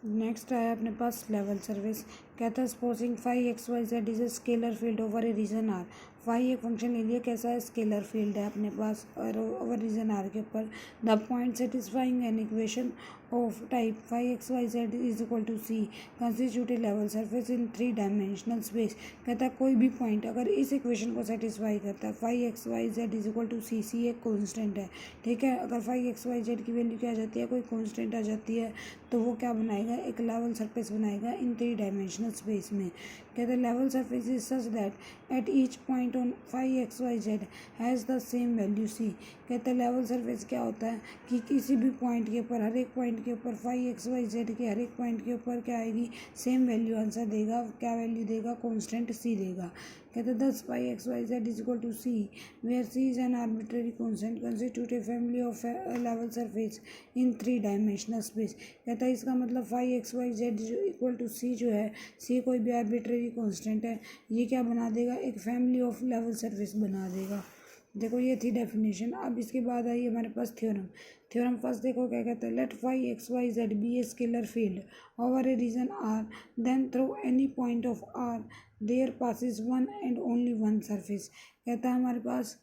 Next आया अपने पास level service. कहता है supposing phi x Y z is a scalar field over a region R. Phi एक function ले लिया, कैसा है, स्केलर फील्ड है अपने पास और ओवर रीजन आर के ऊपर। The point satisfying an equation of type phi x Y z is equal to c constitute a level surface in 3 dimensional space. कहता है कोई भी पॉइंट अगर इस इक्वेशन को सेटिस्फाई करता है, phi x Y z is equal to C, C एक कॉन्स्टेंट है, ठीक है। अगर फाई एक्स वाई जेड की वैल्यू क्या आ जाती है, कोई कॉन्स्टेंट आ जाती है, तो वो क्या बनाएगा, एक लेवल सरफेस बनाएगा इन 3 डायमेंशनल स्पेस में। कहते हैं level surface is such that at each point on phi x Y z has the same value C. कहते हैं लेवल सरफेस क्या होता है कि किसी भी पॉइंट के ऊपर, हर एक पॉइंट के ऊपर, फाई एक्स वाई जेड के हर एक पॉइंट के ऊपर क्या आएगी, सेम वैल्यू आंसर देगा। क्या वैल्यू देगा, कॉन्स्टेंट सी देगा। कहते हैं thus phi x Y z is equal to C where C is an arbitrary constant constitute a family of level surface in 3 dimensional space. कहता है इसका मतलब phi x Y z equal to C जो है, सी कोई भी arbitrary constant है, ये क्या बना देगा, एक फैमिली ऑफ लेवल सरफेस बना देगा। देखो ये थी डेफिनेशन। अब इसके बाद आई हमारे पास थ्योरम। थ्योरम फर्स्ट देखो क्या कहता है, let phi x Y z be a scalar field over a region R then through any point of R there passes one and only one surface. कहता है हमारे पास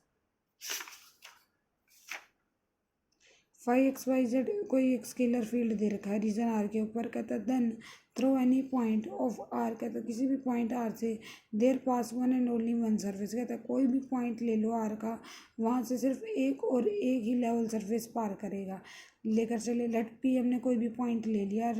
फाई एक्स वाई जेड कोई एक स्केलर फील्ड दे रखा है reason R के ऊपर। कहता है then through any point of R, कहता है किसी भी पॉइंट आर से there pass one and only one surface. कहता है कोई भी पॉइंट ले लो आर का, वहाँ से सिर्फ एक और एक ही लेवल सरफेस पार करेगा। लेकर चले, लेट पी, हमने कोई भी पॉइंट ले लिया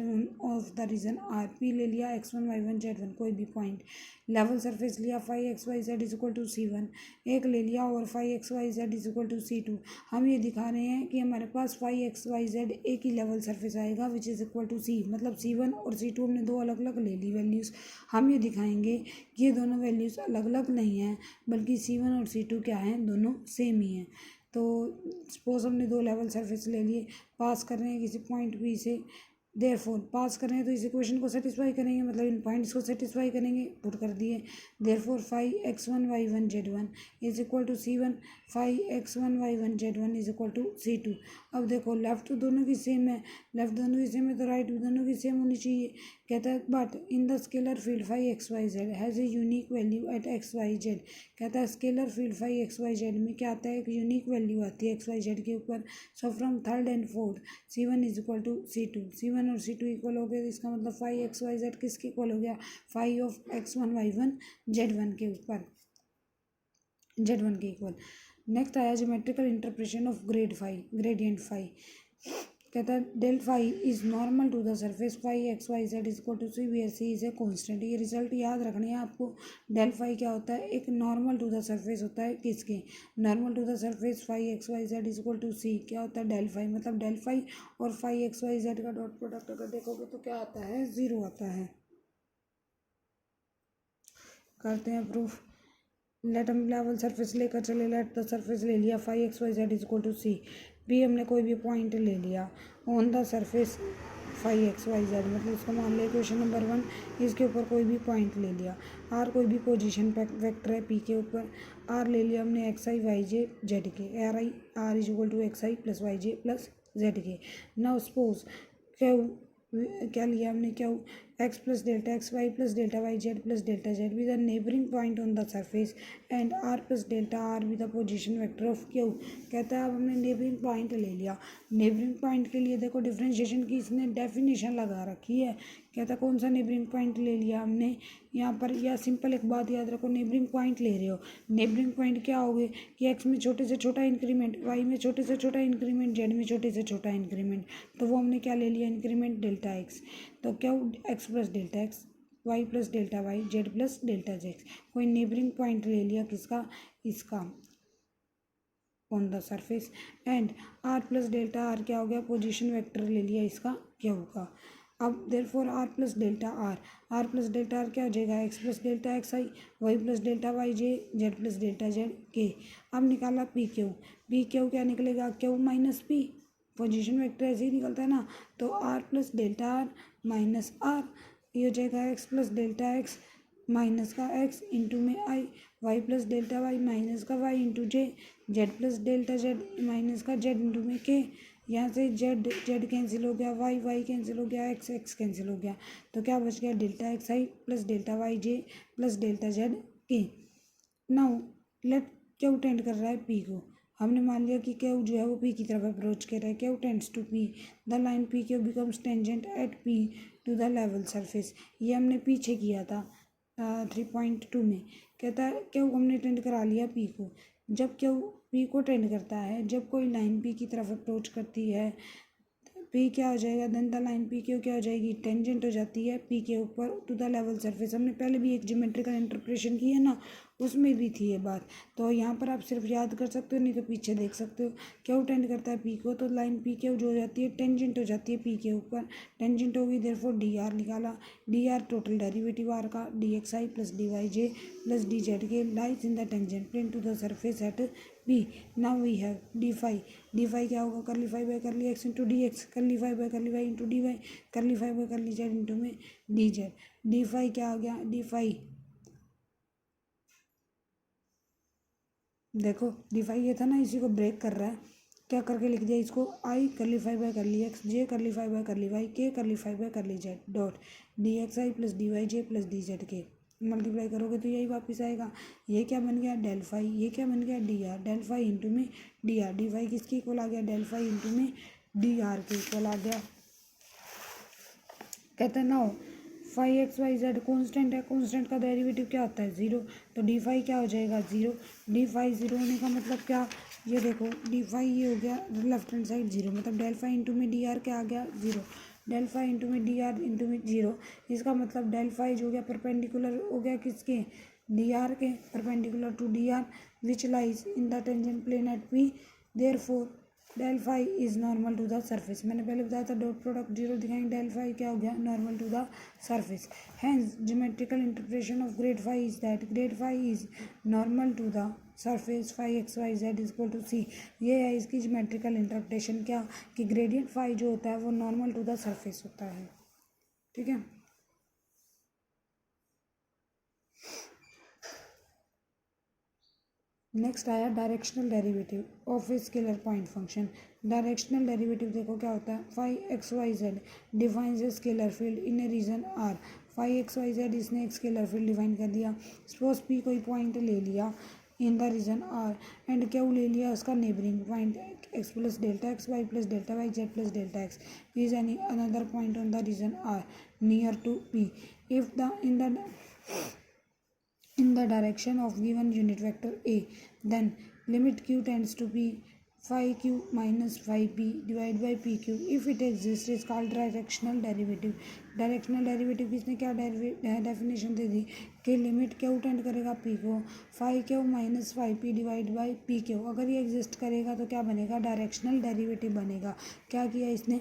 of the region R, P ले लिया x one y one z one, कोई भी पॉइंट। लेवल सरफेस लिया phi x Y z is equal to c one, एक ले लिया, और phi x Y z is equal to c two. हम ये दिखा रहे हैं कि हमारे पास फाई एक्स वाई जेड एक ही लेवल सरफेस आएगा which is equal to c, मतलब सी वन और सी टू हमने दो अलग अलग ले ली वैल्यूज़। हम ये दिखाएंगे कि ये दोनों वैल्यूज़ अलग अलग नहीं हैं, बल्कि सी वन और सी टू क्या हैं, दोनों सेम ही हैं। तो सपोज हमने दो लेवल सरफेस ले लिए, पास कर रहे हैं किसी पॉइंट बी से, देयरफॉर पास करें तो इस इक्वेशन को सेटिस्फाई करेंगे, मतलब इन पॉइंट्स को सेटिस्फाई करेंगे, पुट कर दिए। Therefore phi x one y one z one is equal to c one, phi x one y one z one is equal to c two. अब देखो लेफ्ट तो दोनों की सेम है, लेफ्ट दोनों की सेम है तो राइट भी दोनों की सेम होनी चाहिए। कहता है but in the scalar field phi x Y z has a unique value at x Y z. कहता है scalar field phi x Y z में क्या आता है, एक यूनिक वैल्यू आती है एक्स वाई जेड के ऊपर। So from third and fourth c one is equal to c two, c one और सी टू इक्वल हो गए, तो इसका मतलब फाई एक्स वाई जेड किसके इक्वल हो गया, phi of x one y one z one के ऊपर, जेड वन के इक्वल। नेक्स्ट आया geometrical interpretation of gradient phi. कहता है del phi is normal to the surface phi x Y z is equal to C where C is a constant. ये result याद रखनी है आपको। डेल फाई क्या होता है, एक नॉर्मल टू द सरफेस होता है, किसके, normal to the surface phi x Y z is equal to C. क्या होता है डेल फाई, मतलब डेल फाई और फाई एक्स वाई जेड का डॉट प्रोडक्ट अगर देखोगे तो क्या आता है, ज़ीरो आता है। करते हैं प्रूफ। लेट हम लेवल सरफेस लेकर चले, लेट द सरफेस ले लिया phi x Y z is equal to c. B हमने कोई भी पॉइंट ले लिया on the surface phi x Y z, मतलब इसको मान लिया क्वेश्चन नंबर वन, इसके ऊपर कोई भी पॉइंट ले लिया। आर कोई भी पोजीशन वेक्टर है पी के ऊपर, आर ले लिया हमने x i y j z k, R i R is equal to x i plus y j plus z k. Now suppose क्या लिया हमने, क्या x plus delta x y plus delta y z plus delta z with the neighbouring point on the surface and R plus delta R with the position vector of Q. कहता है अब हमने neighbouring point ले लिया। Neighbouring point के लिए देखो differentiation की इसने डेफिनेशन लगा रखी है। कहता है कौन सा नेबरिंग पॉइंट ले लिया हमने यहाँ पर, या सिंपल एक बात याद रखो, नेबरिंग पॉइंट ले रहे हो, नेबरिंग पॉइंट क्या हो गए कि एक्स में छोटे से छोटा इंक्रीमेंट, वाई में छोटे से छोटा इंक्रीमेंट, जेड में छोटे से छोटा इंक्रीमेंट, तो वो हमने क्या ले लिया, इंक्रीमेंट डेल्टा एक्स। तो क्या x plus delta x, y plus delta y, z plus delta z. कोई नेबरिंग पॉइंट ले लिया किसका, इसका on the surface, and R plus delta R क्या हो गया, पोजीशन वेक्टर ले लिया इसका क्या होगा। अब therefore R plus delta R plus delta R क्या हो जाएगा, x plus delta x i, y plus delta y j, z plus delta z k. अब निकाला पी क्यू क्या निकलेगा, Q minus P, position vector ऐसे ही निकलता है ना। तो R plus delta R minus R, ये हो जाएगा x plus delta x minus का एक्स इंटू में i, y plus delta Y minus का y into j, z plus delta z minus का जेड इंटू में के। यहाँ से जेड जेड कैंसिल हो गया, वाई वाई कैंसिल हो गया, एक्स एक्स कैंसिल हो गया, तो क्या बच गया delta x i plus delta y j plus delta z k. Now let Q tend कर रहा है पी को। हमने मान लिया कि क्यू जो है वो पी की तरफ अप्रोच कर रहा है, Q tends to P, the line P Q becomes tangent at P to the level surface. ये हमने पीछे किया था 3.2 में। कहता है क्यू हमने टेंड करा लिया पी को। जब क्यू पी को टेंड करता है, जब कोई लाइन पी की तरफ अप्रोच करती है, पी क्या हो जाएगा, then the line P Q क्या हो जाएगी, टेंजेंट हो जाती है पी के ऊपर टू द लेवल सरफेस। हमने पहले भी एक ज्योमेट्रिकल इंटरप्रिटेशन की है ना, उसमें भी थी ये बात, तो यहाँ पर आप सिर्फ याद कर सकते हो, नहीं तो पीछे देख सकते हो। क्यू टेंड करता है पी को, तो लाइन पी क्यू जो हो जाती है टेंजेंट हो जाती है पी के ऊपर, टेंजेंट होगी, देयरफॉर डी आर निकाला। D r total derivative r का, d x i plus d y j plus d z k lies in the tangent plane to the surface at P. Now we have d phi. D phi क्या होगा, curly phi by curly x into d x, curly phi by curly y into d y, curly phi by curly z into में d z. D phi क्या आ गया, D phi देखो, D phi ये था ना, इसी को ब्रेक कर रहा है, क्या करके लिख दिया इसको, i curly phi by curly x, j curly phi by curly y, k curly phi by curly z dot d x i plus d y j plus d z k. Multiply करोगे तो यही वापस आएगा। ये क्या बन गया, del phi, ये क्या बन गया, d R, del phi into में डी आर, डी फाई किसके इक्वल आ गया, डेल फाई इंटू में डी आर के इक्वल आ गया। कहते हैं ना phi x Y z constant है, कॉन्स्टेंट का डेरिवेटिव क्या होता है, जीरो, तो डी फाई क्या हो जाएगा, जीरो। डी फाई जीरो होने का मतलब क्या, ये देखो डी फाई ये हो गया लेफ्ट हैंड साइड जीरो, मतलब डेल फाई इंटू में डी आर क्या आ गया, जीरो, डेल फाई इंटू में डी आर इंटू में जीरो। इसका मतलब डेल फाई जो हो गया परपेंडिकुलर हो गया किसके, डी आर के, perpendicular to d r which lies in the tangent plane at P, therefore del phi is normal to the surface. मैंने पहले बताया था डॉट प्रोडक्ट जीरो दिखाएंगे, डेल फाई क्या हो गया, normal to the surface. Hence geometrical interpretation of grad phi is that grad phi is normal to the surface phi x Y z is equal to C. ये है इसकी geometrical interpretation, क्या कि gradient phi जो होता है वो normal to the surface होता है। ठीक है, नेक्स्ट आया directional derivative of a scalar point function. Directional derivative देखो क्या होता है, phi x Y z defines a scalar field in a region R. Phi x Y z इसने एक स्केलर फील्ड डिफाइन कर दिया। सपोज पी कोई पॉइंट ले लिया in the region R and Q ले लिया उसका neighbouring point x plus delta x y plus delta y z plus delta x is any another point on the region R near to P if the in the direction of given unit vector a, then limit q tends to be phi q minus phi p divided by pq if it exists is called directional derivative। directional derivative किसने क्या definition दे दी कि limit Q tend करेगा p को phi Q minus phi P divide by P Q, अगर ये exist करेगा तो क्या बनेगा, डायरेक्शनल डेरिवेटिव बनेगा। क्या किया इसने,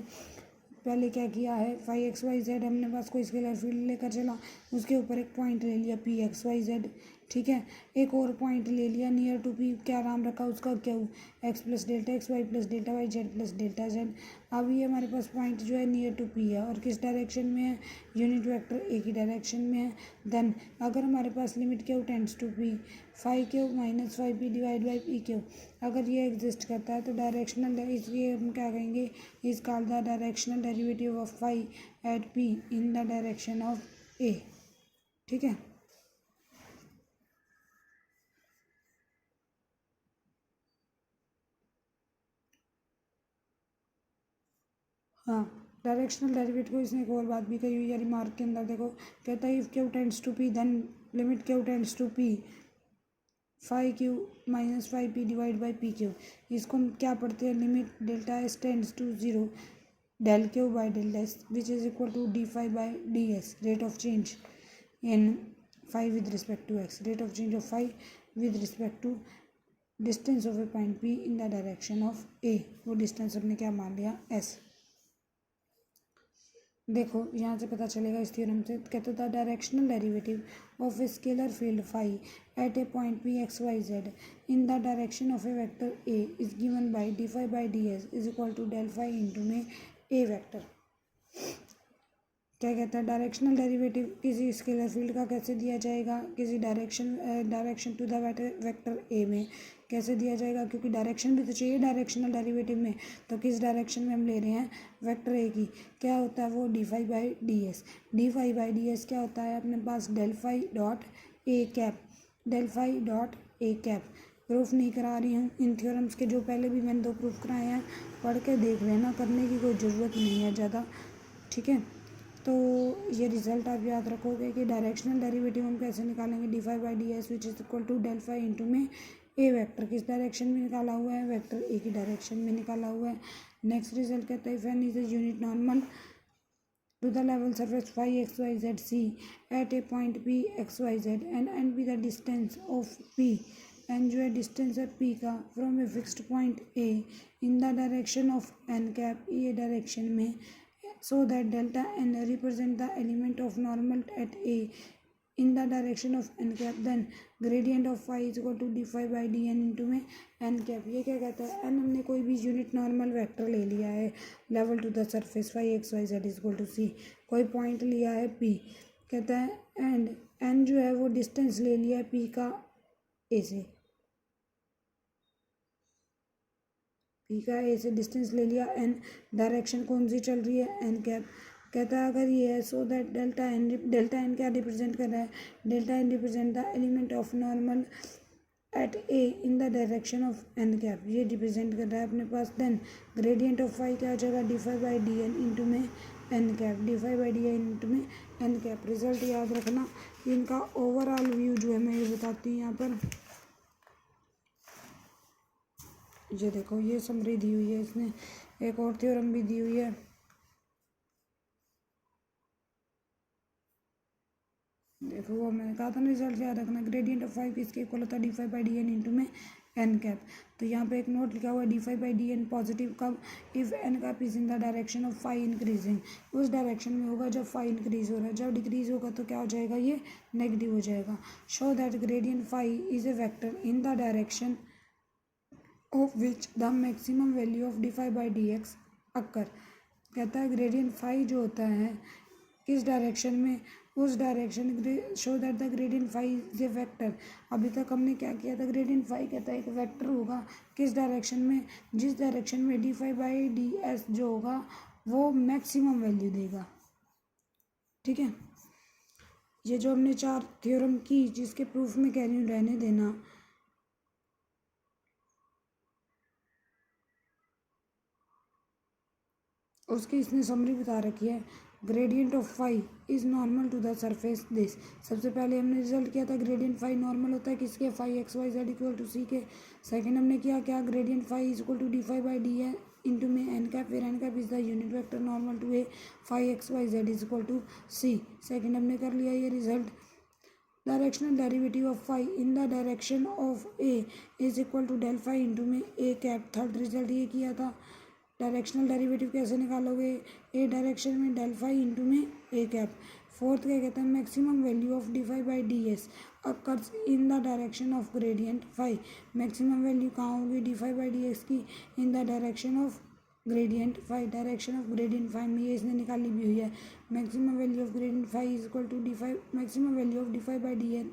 पहले क्या किया है, फाई एक्स वाई जेड हमने पास कोई स्केलर फील्ड लेकर चला, उसके ऊपर एक पॉइंट ले लिया पी एक्स वाई जेड, ठीक है, एक और पॉइंट ले लिया नियर टू पी, क्या नाम रखा उसका, Q x plus delta x y plus delta y z plus delta z. अब ये हमारे पास पॉइंट जो है नियर टू पी है और किस डायरेक्शन में है, यूनिट वेक्टर ए की डायरेक्शन में है। देन अगर हमारे पास limit Q tends to P phi Q minus phi P divide by P Q, अगर ये एग्जिस्ट करता है तो डायरेक्शनल, इसलिए हम क्या कहेंगे, is called the directional derivative of phi at P in the direction of A. ठीक है, हाँ, डायरेक्शनल डेरिवेटिव को इसने एक और बात भी कही हुई है रिमार्क के अंदर, देखो कहता है if Q tends to P then limit Q tends to P phi Q minus phi P divide by P Q. इसको हम क्या पढ़ते हैं, limit delta s tends to zero del Q by del s which is equal to d phi by d s, rate of change in phi with respect to x, rate of change of phi with respect to distance of a point P in the direction of A, वो distance हमने क्या मान लिया, S. देखो यहाँ से पता चलेगा इस थ्योरम से, कहते the directional derivative of a scalar field phi at a point P x Y z in the direction of a vector a is given by d phi by d s is equal to del phi into में ए vector. क्या कहता है, directional derivative किसी scalar field का कैसे दिया जाएगा, किसी direction to the vector a में कैसे दिया जाएगा, क्योंकि डायरेक्शन भी तो चाहिए डायरेक्शनल डेरिवेटिव में। तो किस डायरेक्शन में हम ले रहे हैं, वेक्टर ए की, क्या होता है वो d फाई/ds। d फाई/ds क्या होता है अपने पास, del phi dot A cap, del phi dot A cap. Proof नहीं करा रही हूँ इन थ्योरम्स के, जो पहले भी मैंने 2 प्रूफ कराए हैं, पढ़ के देख लेना, करने की कोई ज़रूरत नहीं है ज़्यादा, ठीक है। तो ये रिजल्ट आप याद रखोगे कि डायरेक्शनल डेरिवेटिव हम कैसे निकालेंगे, d फाई/ds which is equal to del phi into में ए वेक्टर, किस डायरेक्शन में निकाला हुआ है, वेक्टर ए की डायरेक्शन में निकाला हुआ है। नेक्स्ट रिजल्ट कहता है, if n is a unit normal to the level surface phi xyz c at a point p xyz and be the distance of p, n जो है डिस्टेंस है p का from a fixed point a in the direction of n cap, ये direction में, so that delta n represent the element of normal at a in the direction of n cap, then gradient of phi is equal to d phi by dn into में n cap। ये क्या कहता है, n हमने कोई भी unit normal vector ले लिया है level to the surface phi xyz is equal to c, कोई पॉइंट लिया है p, कहता है एंड n जो है वो डिस्टेंस ले लिया है p का a से, p का a से डिस्टेंस ले लिया, n डायरेक्शन कौन सी चल रही है, n कैप। कहता है अगर ये है, सो दैट डेल्टा एन क्या रिप्रेजेंट कर रहा है, delta n represent the element of normal at A in the direction of n cap, ये रिप्रेजेंट कर रहा है अपने पास। देन ग्रेडियंट ऑफ फाई क्या हो जाएगा, d phi by d n into में n cap, d phi by d n into में एन कैप। रिजल्ट याद रखना, इनका ओवरऑल व्यू जो है मैं ये बताती हूँ यहाँ पर, ये देखो ये समरी दी हुई है, इसने एक और थ्योरम भी दी हुई है, देखो वो मैंने कहा था ना रिजल्ट याद रखना, ग्रेडियंट ऑफ फाइव किसके इक्वल होता है, d phi by d n into में एन कैप। तो यहाँ पे एक नोट लिखा हुआ है, d phi by d n positive कब, if n cap is in the direction of phi increasing, उस डायरेक्शन में होगा जब फाई इंक्रीज हो रहा है, जब डिक्रीज होगा तो क्या हो जाएगा, ये नेगेटिव हो जाएगा। Show that gradient phi is a vector in the direction of which the maximum value of d phi by d x occur. कहता है ग्रेडियंट फाई जो होता है किस डायरेक्शन में, उस direction, show that the gradient phi is a vector. अभी तक हमने क्या किया था, ग्रेडियंट फाई कहता है एक वेक्टर होगा किस डायरेक्शन में, जिस डायरेक्शन में d phi by d s जो होगा वो मैक्सिमम वैल्यू देगा, ठीक है। ये जो हमने 4 थ्योरम की, जिसके प्रूफ में कह रही हूँ रहने देना, उसकी इसने समरी बता रखी है। Gradient of phi is normal to the surface this, सबसे पहले हमने रिजल्ट किया था ग्रेडियंट फाई नॉर्मल होता है किसके, phi x Y z equal to C के। सेकंड हमने किया क्या, gradient phi is equal to d phi by d n into में एन कैप, फिर n cap is the unit vector normal to A, phi x Y z is equal to C. Second हमने कर लिया ये result, directional derivative of phi in the direction of A is equal to del phi into में A cap. Third result ये किया था, directional derivative कैसे निकालोगे, ए डायरेक्शन में डेल फाई इंटू में ए कैप। फोर्थ क्या कहते हैं, maximum value of d phi by d s occurs in the direction of gradient phi. Maximum value कहाँ होगी d phi by d s की, in the direction of gradient phi, direction of gradient phi में, ये इसने निकाली भी हुई है। Maximum value of gradient phi is equal to d phi, maximum value of d phi by d n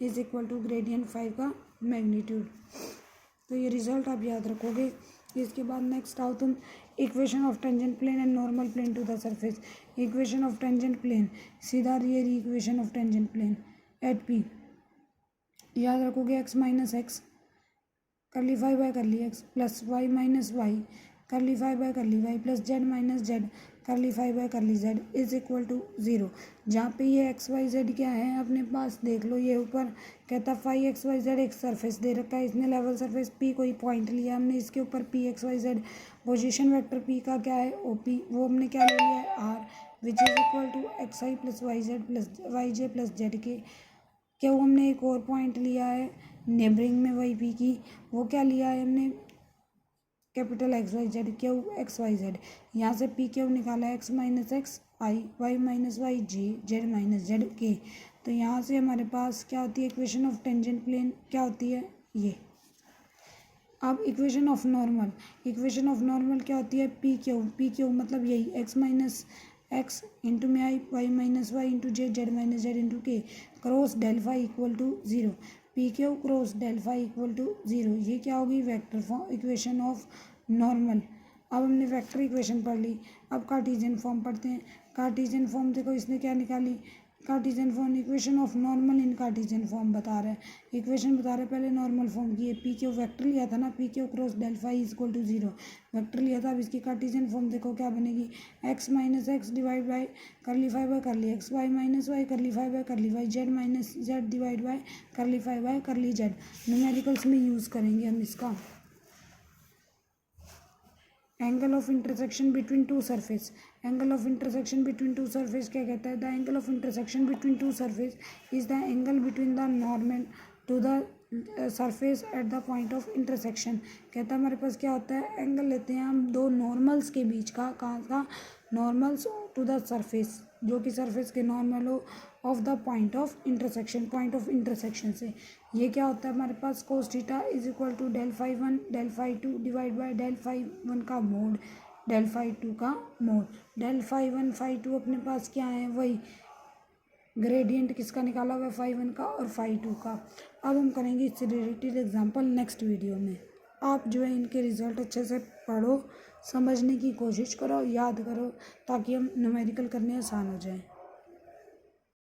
is equal to gradient phi का magnitude. तो ये रिजल्ट आप याद रखोगे। इसके बाद नेक्स्ट आओ तुम, equation of tangent plane and normal plane to the surface. Equation of tangent plane, सीधा ये equation of tangent plane at P, याद रखोगे x minus x curly phi by curly x plus y minus y curly phi by curly y plus z minus z curly phi by curly z is equal to 0। जहाँ पे ये x Y Z क्या है अपने पास, देख लो ये ऊपर कहता फाई एक्स वाई जेड एक सरफेस दे रखा है, इसने लेवल सरफेस पी कोई पॉइंट लिया हमने, इसके ऊपर p x Y z, position vector p का क्या है ओ पी, वो हमने क्या ले लिया है r, which is equal to x i plus y z plus y j plus z k. क्यों हमने एक और पॉइंट लिया है नेबरिंग में वाई पी की, वो क्या लिया है हमने capital X Y Z q x Y z, यहाँ से पी क्यू निकाला x minus x i y minus y j z minus z k. तो यहाँ से हमारे पास क्या होती है इक्वेशन ऑफ टेंजेंट प्लेन, क्या होती है ये। अब equation of normal, equation of normal क्या होती है, पी क्यू मतलब यही एक्स माइनस एक्स इंटू में i y minus y into z z minus z into k cross del phi equal to zero, P Q cross del phi equal to zero. ये क्या होगी? Vector form equation of normal. अब हमने vector equation पढ़ ली, अब Cartesian form पढ़ते हैं। Cartesian form देखो इसने क्या निकाली, Cartesian form equation of normal in Cartesian form बता रहा है, इक्वेशन बता रहा है। पहले नॉर्मल फॉर्म की है, पी क्यू वेक्टर लिया था ना, P Q cross del phi is equal to zero, vector लिया था। अब इसकी कार्टेशियन फॉर्म देखो क्या बनेगी, x minus x divide by curly phi by curly x, y minus y curly phi by curly y, z minus z divide by curly phi by curly z. Numericals में use करेंगे हम इसका। Angle of intersection between two surface, angle of intersection between two surface क्या कहता है? The angle of intersection between two surface is the angle between the normal to the surface at the point of intersection. कहता है हमारे पास क्या होता है, angle लेते हैं हम दो नॉर्मल्स के बीच का, कहाँ का? नॉर्मल्स टू द सरफेस, जो कि सरफेस के नॉर्मल हो, of the point of intersection, point of intersection से। ये क्या होता है हमारे पास, cos theta is equal to del phi one del phi two divide by del phi one का मोड डेल फाई टू का mod. Del phi one phi two अपने पास क्या है, वही ग्रेडियंट किसका निकाला हुआ है, फाई वन का और फाई टू का। अब हम करेंगे इससे रिलेटेड एग्जांपल नेक्स्ट वीडियो में। आप जो है इनके रिजल्ट अच्छे से पढ़ो, समझने की कोशिश करो, याद करो, ताकि हम न्यूमेरिकल करने आसान हो जाए।